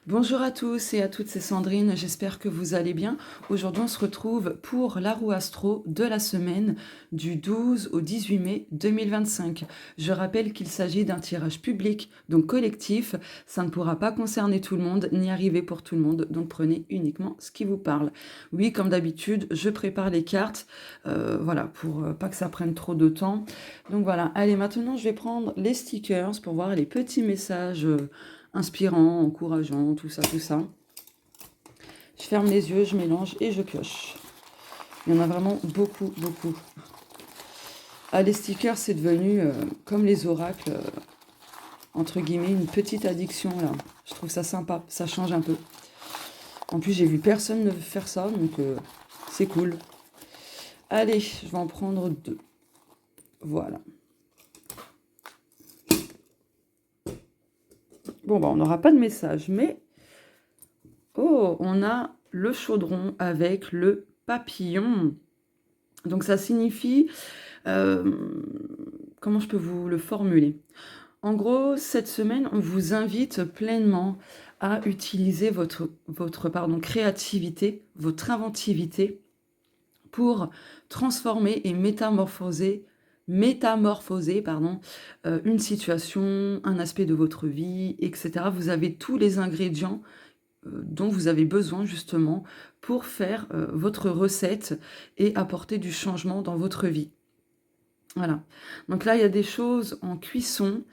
Bonjour à tous et à toutes, c'est Sandrine, j'espère que vous allez bien. Aujourd'hui, on se retrouve pour la roue astro de la semaine du 12 au 18 mai 2025. Je rappelle qu'il s'agit d'un tirage public, donc collectif. Ça ne pourra pas concerner tout le monde, ni arriver pour tout le monde, donc prenez uniquement ce qui vous parle. Oui, comme d'habitude, je prépare les cartes, voilà, pour pas que ça prenne trop de temps. Donc voilà, allez, maintenant, je vais prendre les stickers pour voir les petits messages inspirant, encourageant, tout ça, tout ça. Je ferme les yeux, je mélange et je pioche. Il y en a vraiment beaucoup, beaucoup. Ah, les stickers, c'est devenu, comme les oracles, entre guillemets, une petite addiction, là. Je trouve ça sympa, ça change un peu. En plus, j'ai vu personne ne faire ça, donc c'est cool. Allez, je vais en prendre 2. Voilà. Bon, bah, on n'aura pas de message, mais... Oh, on a le chaudron avec le papillon. Donc ça signifie... comment je peux vous le formuler? En gros, cette semaine, on vous invite pleinement à utiliser votre créativité, votre inventivité pour transformer et métamorphoser une situation, un aspect de votre vie, etc. Vous avez tous les ingrédients dont vous avez besoin justement pour faire votre recette et apporter du changement dans votre vie. Voilà. Donc là, il y a des choses en cuisson,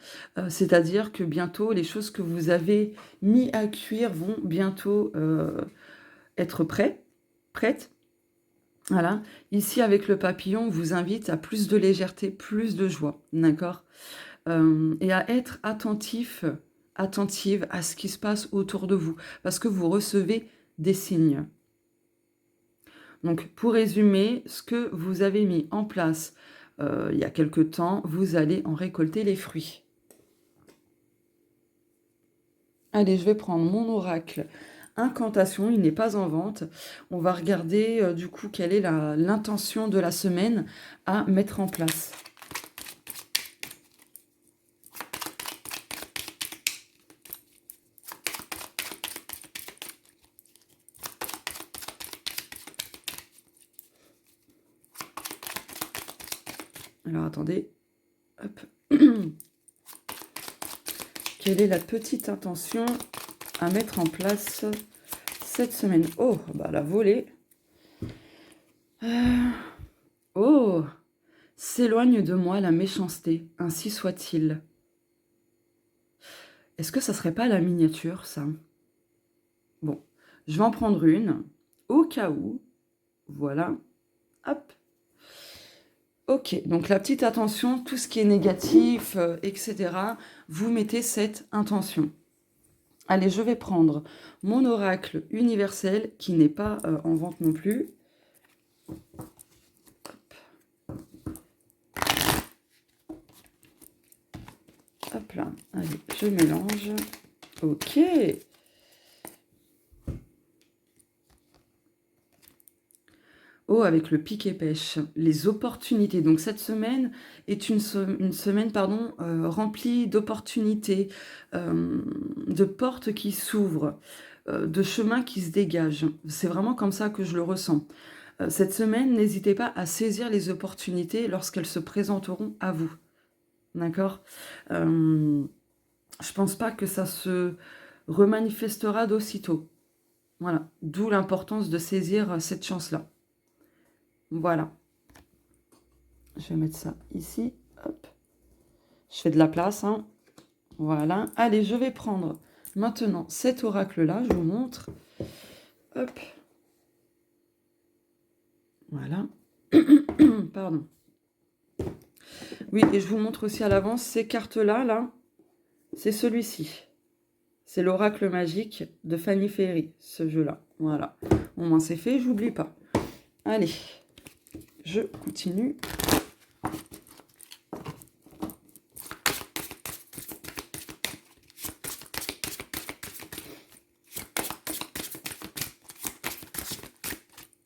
c'est-à-dire que bientôt, les choses que vous avez mis à cuire vont bientôt être prêtes. Voilà. Ici, avec le papillon, on vous invite à plus de légèreté, plus de joie, d'accord? Et à être attentive à ce qui se passe autour de vous, parce que vous recevez des signes. Donc, pour résumer, ce que vous avez mis en place il y a quelque temps, vous allez en récolter les fruits. Allez, je vais prendre mon oracle incantation, il n'est pas en vente. On va regarder du coup quelle est l'intention de la semaine à mettre en place. Alors attendez, hop. Quelle est la petite intention à mettre en place cette semaine? Oh, bah la volée. Oh, s'éloigne de moi la méchanceté, ainsi soit-il. Est-ce que ça serait pas la miniature, ça? Bon, je vais en prendre une, au cas où. Voilà, hop. Ok, donc la petite attention, tout ce qui est négatif, etc., vous mettez cette intention. Allez, je vais prendre mon oracle universel, qui n'est pas en vente non plus. Hop là, allez, je mélange. Ok. Oh, avec le pic et pêche, les opportunités. Donc cette semaine est une semaine remplie d'opportunités, de portes qui s'ouvrent, de chemins qui se dégagent. C'est vraiment comme ça que je le ressens. Cette semaine, n'hésitez pas à saisir les opportunités lorsqu'elles se présenteront à vous. D'accord? Je pense pas que ça se remanifestera d'aussitôt. Voilà, d'où l'importance de saisir cette chance-là. Voilà. Je vais mettre ça ici. Hop. Je fais de la place. Hein. Voilà. Allez, je vais prendre maintenant cet oracle-là. Je vous montre. Hop. Voilà. Pardon. Oui, et je vous montre aussi à l'avance ces cartes-là. Là, c'est celui-ci. C'est l'oracle magique de Fanny Ferry, ce jeu-là. Voilà. Au moins, c'est fait. J'oublie pas. Allez. Je continue.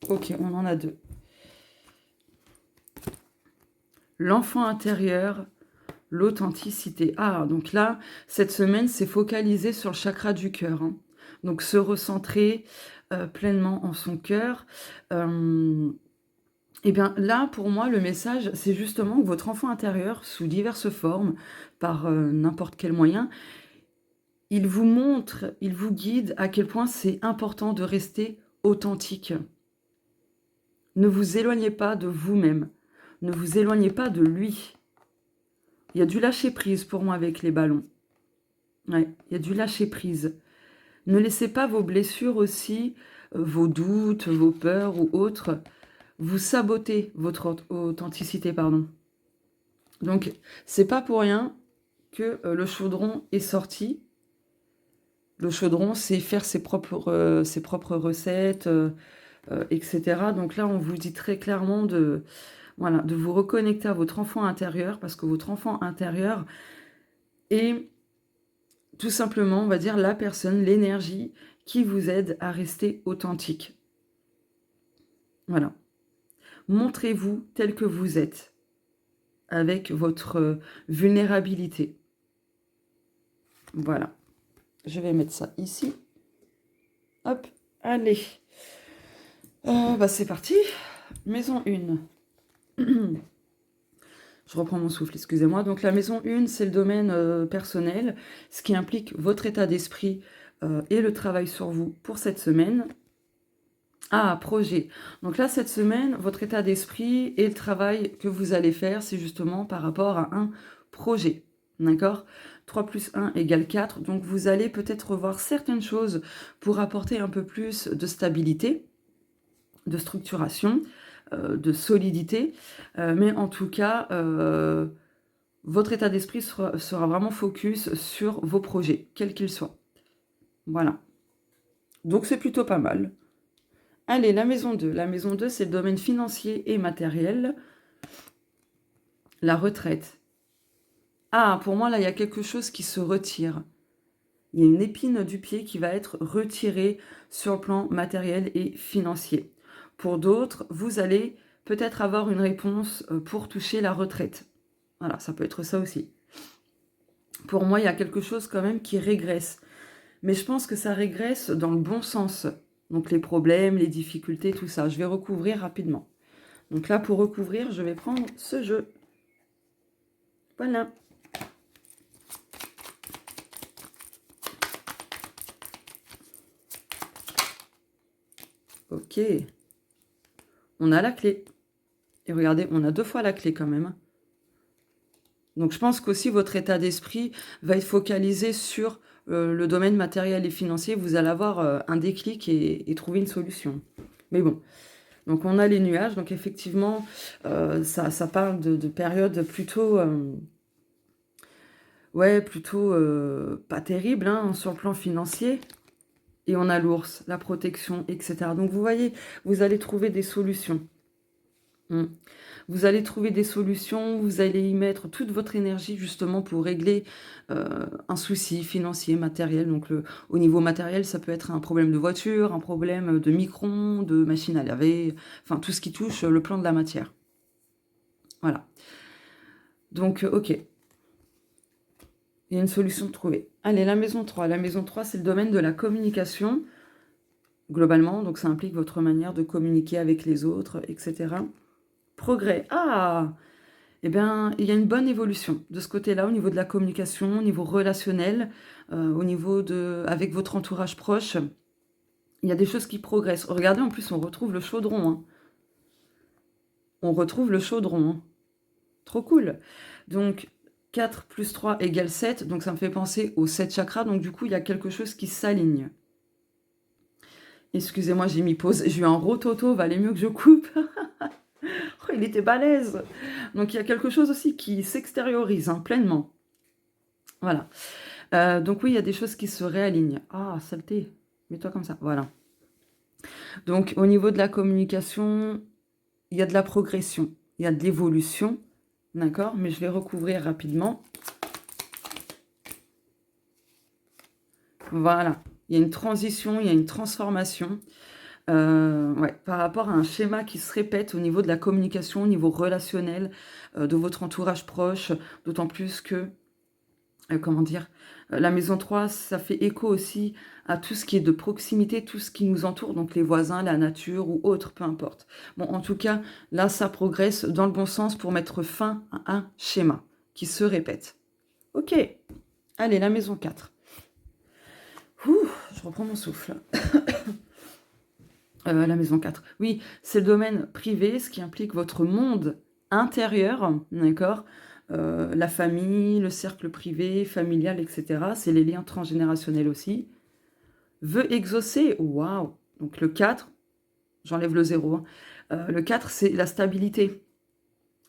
Ok, on en a 2. L'enfant intérieur, l'authenticité. Ah, donc là, cette semaine, c'est focalisé sur le chakra du cœur. Hein. Donc se recentrer pleinement en son cœur. Et bien là, pour moi, le message, c'est justement que votre enfant intérieur, sous diverses formes, par n'importe quel moyen, il vous montre, il vous guide à quel point c'est important de rester authentique. Ne vous éloignez pas de vous-même. Ne vous éloignez pas de lui. Il y a du lâcher-prise pour moi avec les ballons. Ouais, il y a du lâcher-prise. Ne laissez pas vos blessures aussi, vos doutes, vos peurs ou autres, vous saboter votre authenticité, pardon. Donc, c'est pas pour rien que le chaudron est sorti. Le chaudron, c'est faire ses propres recettes, etc. Donc là, on vous dit très clairement voilà, de vous reconnecter à votre enfant intérieur, parce que votre enfant intérieur est tout simplement, on va dire, la personne, l'énergie qui vous aide à rester authentique. Voilà. Montrez-vous tel que vous êtes, avec votre vulnérabilité. Voilà. Je vais mettre ça ici. Hop, allez. C'est parti. Maison 1. Je reprends mon souffle, excusez-moi. Donc la maison 1, c'est le domaine personnel, ce qui implique votre état d'esprit et le travail sur vous pour cette semaine. Ah, projet. Donc là, cette semaine, votre état d'esprit et le travail que vous allez faire, c'est justement par rapport à un projet. D'accord ? 3 plus 1 égale 4. Donc vous allez peut-être revoir certaines choses pour apporter un peu plus de stabilité, de structuration, de solidité. Mais en tout cas, votre état d'esprit sera vraiment focus sur vos projets, quels qu'ils soient. Voilà. Donc c'est plutôt pas mal. Allez, la maison 2. La maison 2, c'est le domaine financier et matériel. La retraite. Ah, pour moi, là, il y a quelque chose qui se retire. Il y a une épine du pied qui va être retirée sur le plan matériel et financier. Pour d'autres, vous allez peut-être avoir une réponse pour toucher la retraite. Voilà, ça peut être ça aussi. Pour moi, il y a quelque chose quand même qui régresse. Mais je pense que ça régresse dans le bon sens. Donc les problèmes, les difficultés, tout ça. Je vais recouvrir rapidement. Donc là, pour recouvrir, je vais prendre ce jeu. Voilà. Ok. On a la clé. Et regardez, on a 2 fois la clé quand même. Donc je pense qu'aussi votre état d'esprit va être focalisé sur le domaine matériel et financier. Vous allez avoir un déclic et trouver une solution. Mais bon. Donc on a les nuages. Donc effectivement, ça parle de périodes plutôt... plutôt pas terrible hein, sur le plan financier. Et on a l'ours, la protection, etc. Donc vous voyez, vous allez trouver des solutions. Vous allez trouver des solutions, vous allez y mettre toute votre énergie justement pour régler un souci financier, matériel. Donc au niveau matériel, ça peut être un problème de voiture, un problème de micro, de machine à laver, enfin tout ce qui touche le plan de la matière. Voilà. Donc ok. Il y a une solution trouvée. Allez, la maison 3. La maison 3, c'est le domaine de la communication, globalement. Donc, ça implique votre manière de communiquer avec les autres, etc. Progrès. Ah! Eh bien, il y a une bonne évolution de ce côté-là, au niveau de la communication, au niveau relationnel, au niveau avec votre entourage proche. Il y a des choses qui progressent. Regardez, en plus, on retrouve le chaudron. Hein. On retrouve le chaudron. Hein. Trop cool. Donc... 4 plus 3 égale 7, donc ça me fait penser aux 7 chakras, donc du coup, il y a quelque chose qui s'aligne. Excusez-moi, j'ai mis pause, j'ai eu un rototo, valait mieux que je coupe. Oh, il était balèze. Donc, il y a quelque chose aussi qui s'extériorise pleinement. Voilà. Donc oui, il y a des choses qui se réalignent. Ah, saleté, mets-toi comme ça, voilà. Donc, au niveau de la communication, il y a de la progression, il y a de l'évolution. D'accord, mais je vais recouvrir rapidement. Voilà, il y a une transition, il y a une transformation par rapport à un schéma qui se répète au niveau de la communication, au niveau relationnel, de votre entourage proche, d'autant plus que comment dire, la maison 3, ça fait écho aussi à tout ce qui est de proximité, tout ce qui nous entoure, donc les voisins, la nature ou autre, peu importe. Bon, en tout cas, là, ça progresse dans le bon sens pour mettre fin à un schéma qui se répète. Ok, allez, la maison 4. Ouh, je reprends mon souffle. La maison 4. Oui, c'est le domaine privé, ce qui implique votre monde intérieur, d'accord? La famille, le cercle privé, familial, etc. C'est les liens transgénérationnels aussi. Veut exaucer, waouh! Donc le 4, j'enlève le 0, hein. Le 4, c'est la stabilité,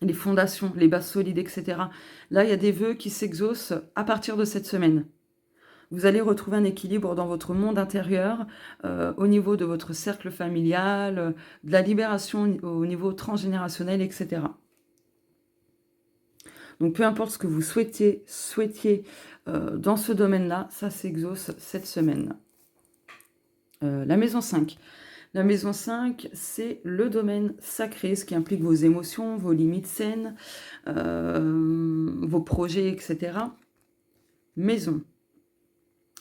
les fondations, les bases solides, etc. Là, il y a des vœux qui s'exaucent à partir de cette semaine. Vous allez retrouver un équilibre dans votre monde intérieur, au niveau de votre cercle familial, de la libération au niveau transgénérationnel, etc. Donc peu importe ce que vous souhaitiez dans ce domaine-là, ça s'exauce cette semaine. La maison 5. La maison 5, c'est le domaine sacré, ce qui implique vos émotions, vos limites saines, vos projets, etc. Maison.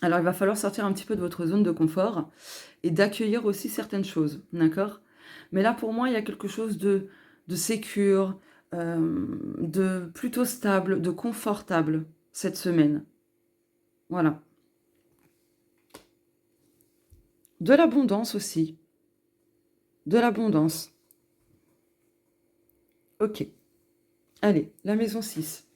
Alors, il va falloir sortir un petit peu de votre zone de confort et d'accueillir aussi certaines choses, d'accord? Mais là, pour moi, il y a quelque chose de sécure, de plutôt stable, de confortable cette semaine. Voilà. De l'abondance aussi. De l'abondance. Ok. Allez, la maison 6.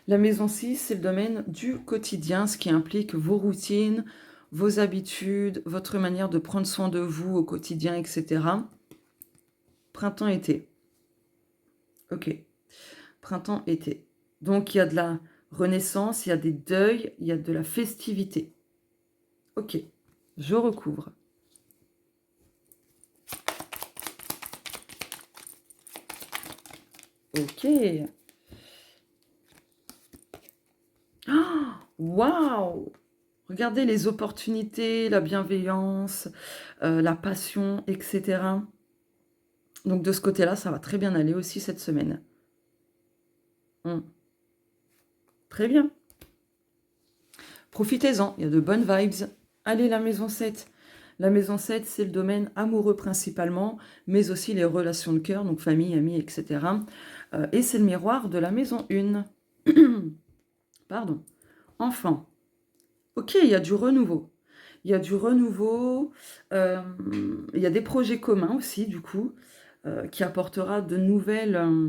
La maison 6, c'est le domaine du quotidien, ce qui implique vos routines, vos habitudes, votre manière de prendre soin de vous au quotidien, etc. Printemps-été. Ok. Printemps-été. Donc, il y a de la renaissance, il y a des deuils, il y a de la festivité. Ok. Je recouvre. Ok. Waouh! Regardez les opportunités, la bienveillance, la passion, etc. Donc de ce côté-là, ça va très bien aller aussi cette semaine. Très bien. Profitez-en, il y a de bonnes vibes. Allez, la maison 7. La maison 7, c'est le domaine amoureux principalement, mais aussi les relations de cœur, donc famille, amis, etc. Et c'est le miroir de la maison 1. Pardon. Enfant. Ok, il y a du renouveau. Il y a du renouveau. Il y a des projets communs aussi, du coup, qui apportera de nouvelles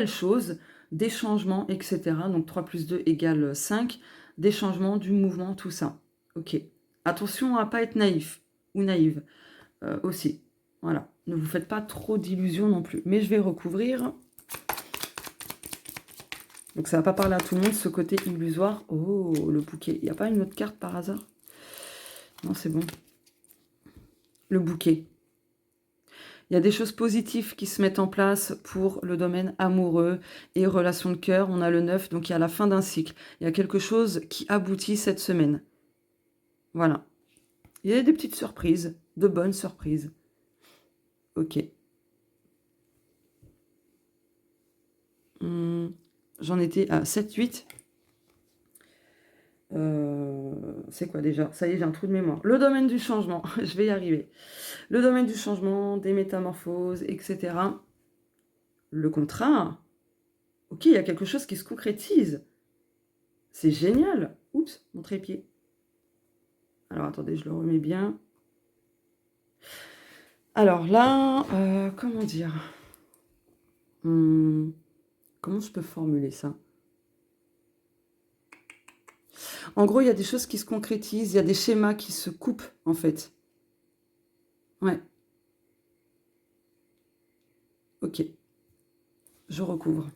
choses, des changements, etc. Donc 3 plus 2 égale 5. Des changements, du mouvement, tout ça. Ok. Attention à ne pas être naïf ou naïve aussi. Voilà. Ne vous faites pas trop d'illusions non plus. Mais je vais recouvrir. Donc ça ne va pas parler à tout le monde, ce côté illusoire. Oh, le bouquet. Il n'y a pas une autre carte par hasard? Non, c'est bon. Le bouquet. Il y a des choses positives qui se mettent en place pour le domaine amoureux et relations de cœur. On a le 9, donc il y a la fin d'un cycle. Il y a quelque chose qui aboutit cette semaine. Voilà. Il y a des petites surprises, de bonnes surprises. Ok. J'en étais à 7, 8. C'est quoi déjà? Ça y est, j'ai un trou de mémoire. Le domaine du changement, je vais y arriver. Le domaine du changement, des métamorphoses, etc. Le contrat. Ok, il y a quelque chose qui se concrétise. C'est génial. Oups, mon trépied. Alors, attendez, je le remets bien. Alors là, comment dire? Comment je peux formuler ça? En gros, il y a des choses qui se concrétisent, il y a des schémas qui se coupent, en fait. Ouais. Ok. Je recouvre.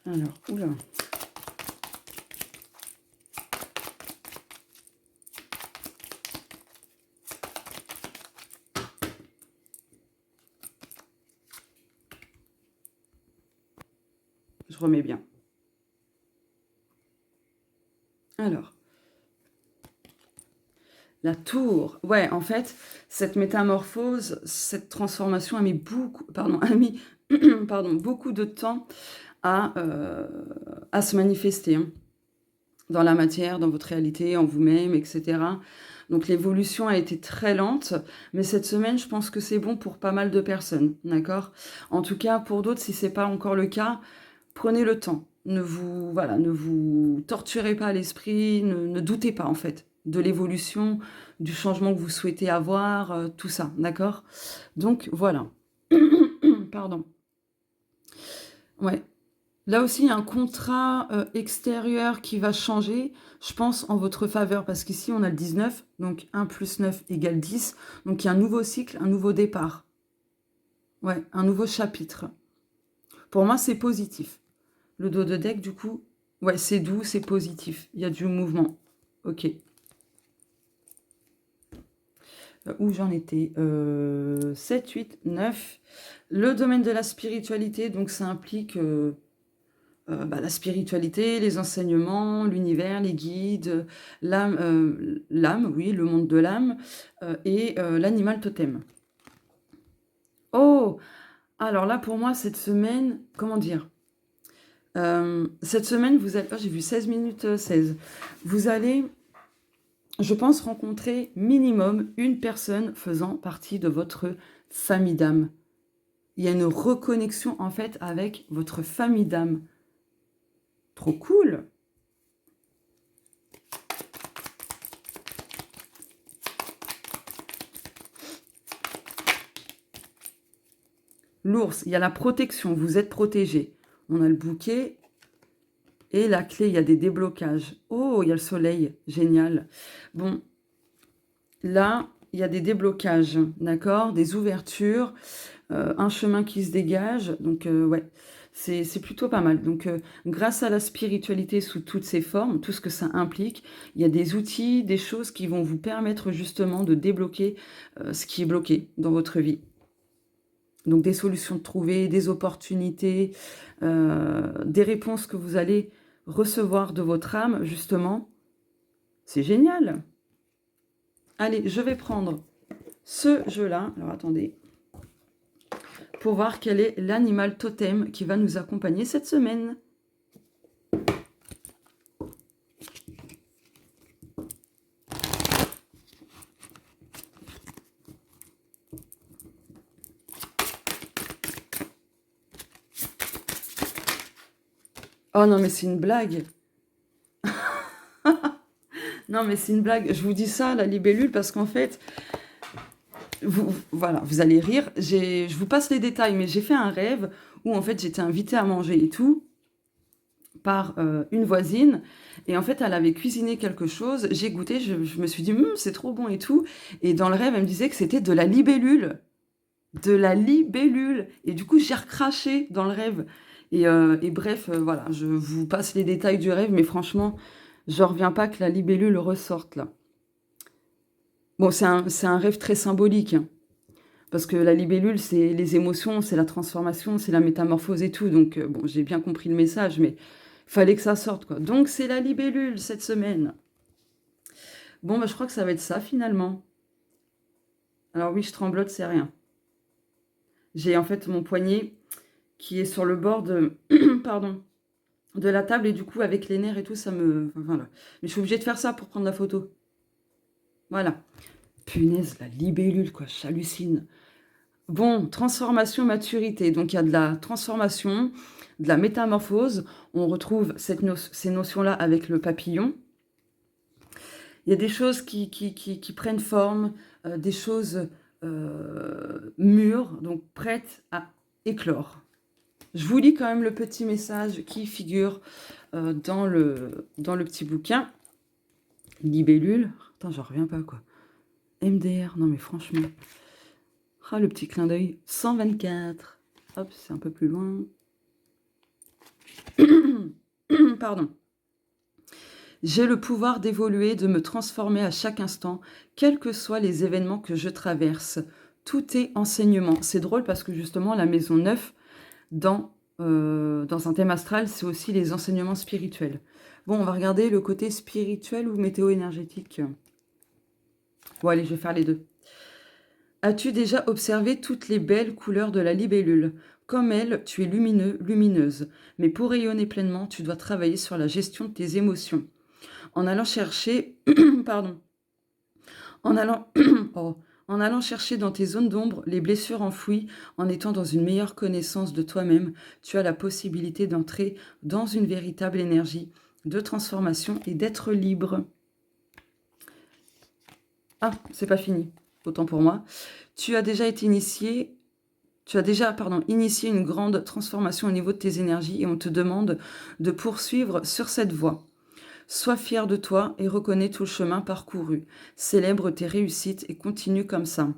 Alors, oula. Je remets bien. Alors, La tour. Ouais, en fait, cette métamorphose, cette transformation a mis beaucoup, pardon, a mis, pardon, beaucoup de temps à se manifester, hein, dans la matière, dans votre réalité, en vous-même, etc. Donc l'évolution a été très lente, mais cette semaine, je pense que c'est bon pour pas mal de personnes, d'accord? En tout cas, pour d'autres, si c'est pas encore le cas, prenez le temps. Voilà, ne vous torturez pas l'esprit, ne doutez pas en fait de l'évolution, du changement que vous souhaitez avoir, tout ça, d'accord? Donc voilà. Pardon. Ouais. Là aussi, il y a un contrat extérieur qui va changer, je pense, en votre faveur, parce qu'ici, on a le 19, donc 1 plus 9 égale 10. Donc il y a un nouveau cycle, un nouveau départ. Ouais, un nouveau chapitre. Pour moi, c'est positif. Le dos de deck, du coup, ouais, c'est doux, c'est positif. Il y a du mouvement. Ok. Où j'en étais 7, 8, 9. Le domaine de la spiritualité, donc ça implique la spiritualité, les enseignements, l'univers, les guides, l'âme, oui, le monde de l'âme, et l'animal totem. Oh! Alors là, pour moi, cette semaine, comment dire? Cette semaine, vous allez... Oh, j'ai vu 16 minutes 16. Vous allez, je pense, rencontrer minimum une personne faisant partie de votre famille d'âme. Il y a une reconnexion, en fait, avec votre famille d'âme. Trop cool! L'ours, il y a la protection, vous êtes protégé. On a le bouquet et la clé, il y a des déblocages. Oh, il y a le soleil, génial. Bon, là, il y a des déblocages, d'accord? Des ouvertures, un chemin qui se dégage. Donc, ouais, c'est plutôt pas mal. Donc, grâce à la spiritualité sous toutes ses formes, tout ce que ça implique, il y a des outils, des choses qui vont vous permettre justement de débloquer ce qui est bloqué dans votre vie. Donc des solutions de trouver, des opportunités, des réponses que vous allez recevoir de votre âme, justement. C'est génial. Allez, je vais prendre ce jeu-là. Alors attendez. Pour voir quel est l'animal totem qui va nous accompagner cette semaine. Oh non, mais c'est une blague. Non, mais c'est une blague. Je vous dis ça, la libellule, parce qu'en fait, voilà, vous allez rire. Je vous passe les détails, mais j'ai fait un rêve où en fait j'étais invitée à manger et tout par une voisine. Et en fait, elle avait cuisiné quelque chose. J'ai goûté, je me suis dit, c'est trop bon et tout. Et dans le rêve, elle me disait que c'était de la libellule. De la libellule. Et du coup, j'ai recraché dans le rêve. Et bref, voilà, je vous passe les détails du rêve, mais franchement, je reviens pas que la libellule ressorte là. Bon, c'est un rêve très symbolique, hein, parce que la libellule, c'est les émotions, c'est la transformation, c'est la métamorphose et tout. Donc, bon, j'ai bien compris le message, mais fallait que ça sorte, quoi. Donc, c'est la libellule cette semaine. Bon, bah, je crois que ça va être ça finalement. Alors oui, je tremblote, c'est rien. J'ai en fait mon poignet qui est sur le bord de, pardon, de la table et du coup, avec les nerfs et tout, ça me... Voilà. Mais je suis obligée de faire ça pour prendre la photo. Voilà. Punaise, la libellule, quoi, j'hallucine. Bon, transformation, maturité. Donc, il y a de la transformation, de la métamorphose. On retrouve ces notions-là avec le papillon. Il y a des choses qui prennent forme, des choses mûres, donc prêtes à éclore. Je vous lis quand même le petit message qui figure dans le petit bouquin. Libellule. Attends, j'en reviens pas, quoi. MDR, non mais franchement. Ah, le petit clin d'œil. 124. Hop, c'est un peu plus loin. Pardon. J'ai le pouvoir d'évoluer, de me transformer à chaque instant, quels que soient les événements que je traverse. Tout est enseignement. C'est drôle parce que justement, la maison 9, dans un thème astral, c'est aussi les enseignements spirituels. Bon, on va regarder le côté spirituel ou météo-énergétique. Bon, allez, je vais faire les deux. As-tu déjà observé toutes les belles couleurs de la libellule? Comme elle, tu es lumineux, lumineuse. Mais pour rayonner pleinement, tu dois travailler sur la gestion de tes émotions. En allant chercher, pardon, en allant, oh, en allant chercher dans tes zones d'ombre les blessures enfouies, en étant dans une meilleure connaissance de toi-même, tu as la possibilité d'entrer dans une véritable énergie de transformation et d'être libre. Ah, c'est pas fini. Autant pour moi. Tu as déjà initié une grande transformation au niveau de tes énergies et on te demande de poursuivre sur cette voie. Sois fier de toi et reconnais tout le chemin parcouru. Célèbre tes réussites et continue comme ça.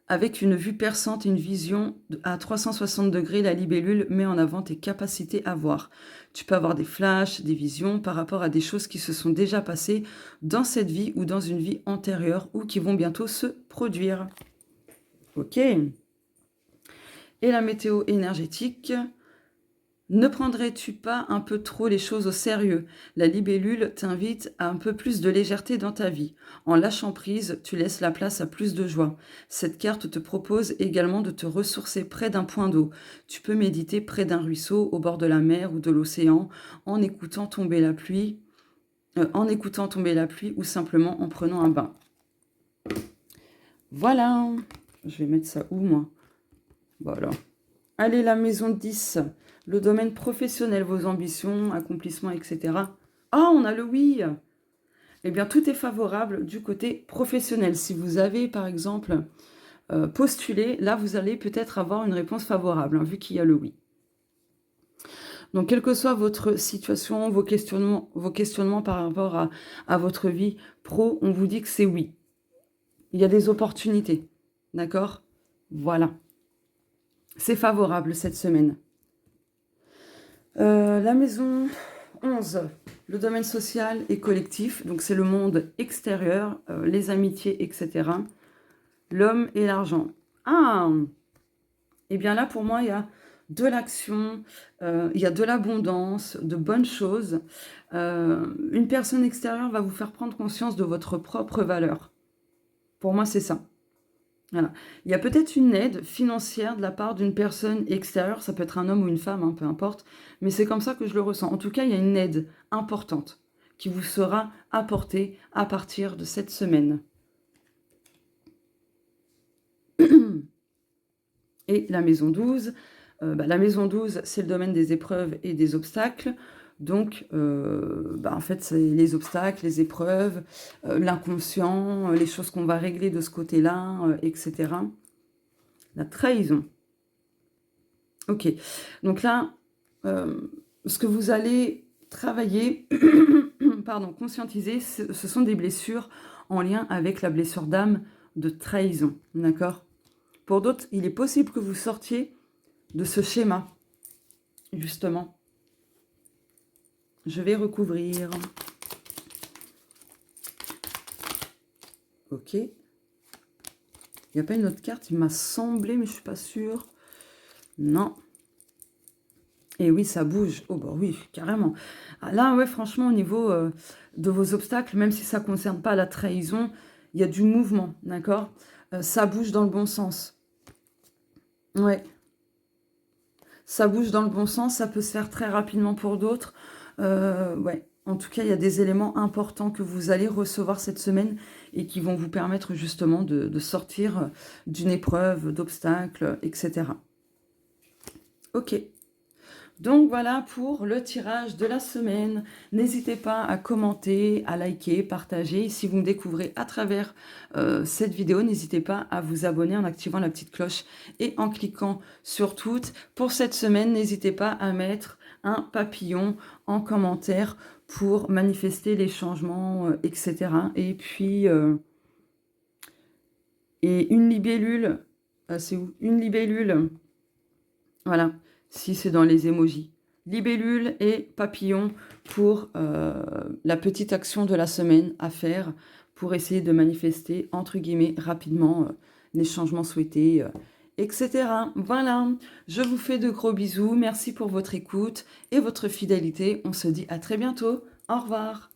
Avec une vue perçante et une vision à 360 degrés, la libellule met en avant tes capacités à voir. Tu peux avoir des flashs, des visions par rapport à des choses qui se sont déjà passées dans cette vie ou dans une vie antérieure ou qui vont bientôt se produire. Ok. Et la météo énergétique. Ne prendrais-tu pas un peu trop les choses au sérieux? La libellule t'invite à un peu plus de légèreté dans ta vie. En lâchant prise, tu laisses la place à plus de joie. Cette carte te propose également de te ressourcer près d'un point d'eau. Tu peux méditer près d'un ruisseau, au bord de la mer ou de l'océan, en écoutant tomber la pluie, ou simplement en prenant un bain. Voilà. Je vais mettre ça où, moi? Voilà. Allez, la maison 10. Le domaine professionnel, vos ambitions, accomplissements, etc. Ah, on a le oui. Eh bien, tout est favorable du côté professionnel. Si vous avez, par exemple, postulé, là, vous allez peut-être avoir une réponse favorable, hein, vu qu'il y a le oui. Donc, quelle que soit votre situation, vos questionnements par rapport à votre vie pro, on vous dit que c'est oui. Il y a des opportunités. D'accord? Voilà. C'est favorable cette semaine. La maison 11, le domaine social et collectif, donc c'est le monde extérieur, les amitiés, etc. L'homme et l'argent. Ah, et bien là pour moi il y a de l'action, il y a de l'abondance, de bonnes choses. Une personne extérieure va vous faire prendre conscience de votre propre valeur. Pour moi c'est ça. Voilà. Il y a peut-être une aide financière de la part d'une personne extérieure, ça peut être un homme ou une femme, hein, peu importe, mais c'est comme ça que je le ressens. En tout cas, il y a une aide importante qui vous sera apportée à partir de cette semaine. Et la maison 12, la maison 12, c'est le domaine des épreuves et des obstacles. Donc, en fait, c'est les obstacles, les épreuves, l'inconscient, les choses qu'on va régler de ce côté-là, etc. La trahison. Ok. Donc là, ce que vous allez travailler, conscientiser, ce sont des blessures en lien avec la blessure d'âme de trahison. D'accord? Pour d'autres, il est possible que vous sortiez de ce schéma, justement. Je vais recouvrir. Ok. Il n'y a pas une autre carte, il m'a semblé, mais je ne suis pas sûre. Non. Et oui, ça bouge. Oh bah oui, carrément. Ah, là, ouais, franchement, au niveau de vos obstacles, même si ça ne concerne pas la trahison, il y a du mouvement, d'accord? Ça bouge dans le bon sens. Ouais. Ça bouge dans le bon sens, ça peut se faire très rapidement pour d'autres. Ouais. En tout cas, il y a des éléments importants que vous allez recevoir cette semaine et qui vont vous permettre justement de sortir d'une épreuve, d'obstacles, etc. Ok. Donc voilà pour le tirage de la semaine. N'hésitez pas à commenter, à liker, partager. Si vous me découvrez à travers cette vidéo, n'hésitez pas à vous abonner en activant la petite cloche et en cliquant sur toutes. Pour cette semaine, n'hésitez pas à mettre un papillon en commentaire pour manifester les changements, etc. Et puis, et une libellule, c'est où? Une libellule, voilà. Si c'est dans les emojis. Libellule et papillon pour la petite action de la semaine à faire pour essayer de manifester, entre guillemets, rapidement les changements souhaités, etc. Voilà, je vous fais de gros bisous. Merci pour votre écoute et votre fidélité. On se dit à très bientôt. Au revoir.